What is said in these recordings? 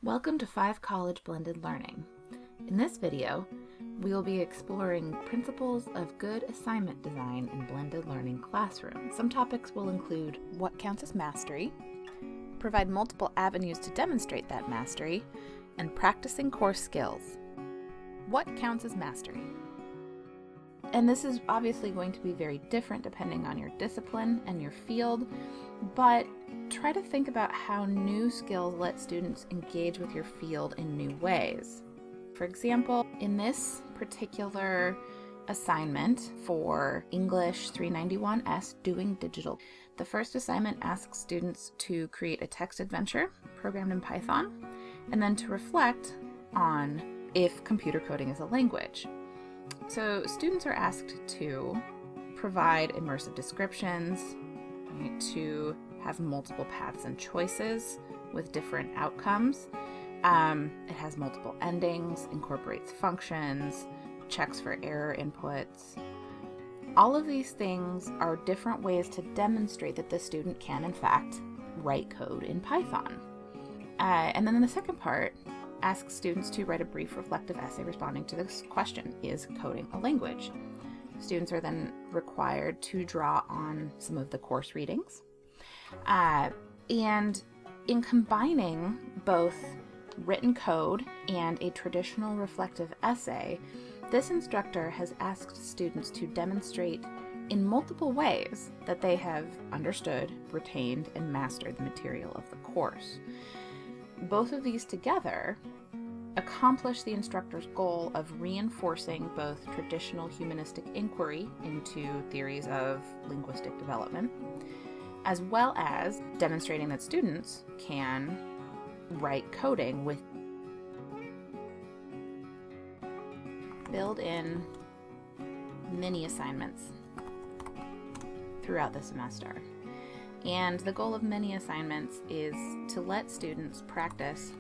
Welcome to 5 College Blended Learning. In this video, we will be exploring principles of good assignment design in blended learning classrooms. Some topics will include what counts as mastery, provide multiple avenues to demonstrate that mastery, and practicing core skills. What counts as mastery? And this is obviously going to be very different depending on your discipline and your field, but try to think about how new skills let students engage with your field in new ways. For example, in this particular assignment for English 391S, Doing Digital, the first assignment asks students to create a text adventure programmed in Python, and then to reflect on if computer coding is a language. So students are asked to provide immersive descriptions, to have multiple paths and choices with different outcomes. It has multiple endings, incorporates functions, checks for error inputs. All of these things are different ways to demonstrate that the student can, in fact, write code in Python. And then in the second part, asks students to write a brief reflective essay responding to this question: is coding a language? Students are then required to draw on some of the course readings. And in combining both written code and a traditional reflective essay, this instructor has asked students to demonstrate in multiple ways that they have understood, retained, and mastered the material of the course. Both of these together accomplish the instructor's goal of reinforcing both traditional humanistic inquiry into theories of linguistic development, as well as demonstrating that students can write coding with build-in mini assignments throughout the semester. And the goal of mini assignments is to let students practice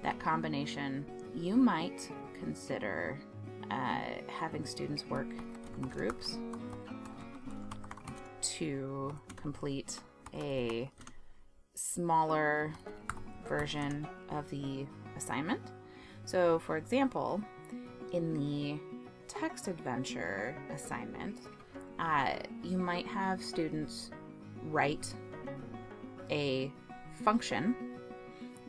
that combination. You might consider having students work in groups to complete a smaller version of the assignment. So, for example, in the text adventure assignment, you might have students write a function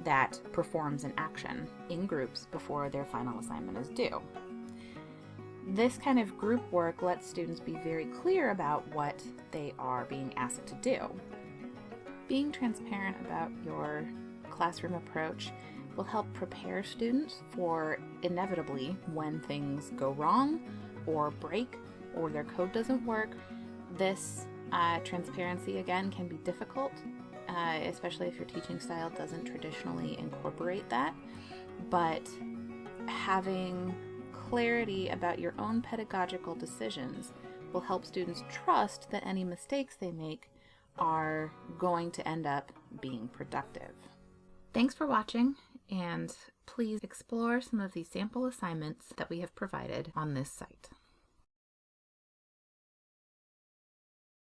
that performs an action in groups before their final assignment is due. This kind of group work lets students be very clear about what they are being asked to do. Being transparent about your classroom approach will help prepare students for inevitably when things go wrong or break or their code doesn't work. This transparency, again, can be difficult, especially if your teaching style doesn't traditionally incorporate that. But having clarity about your own pedagogical decisions will help students trust that any mistakes they make are going to end up being productive. Thanks for watching, and please explore some of these sample assignments that we have provided on this site.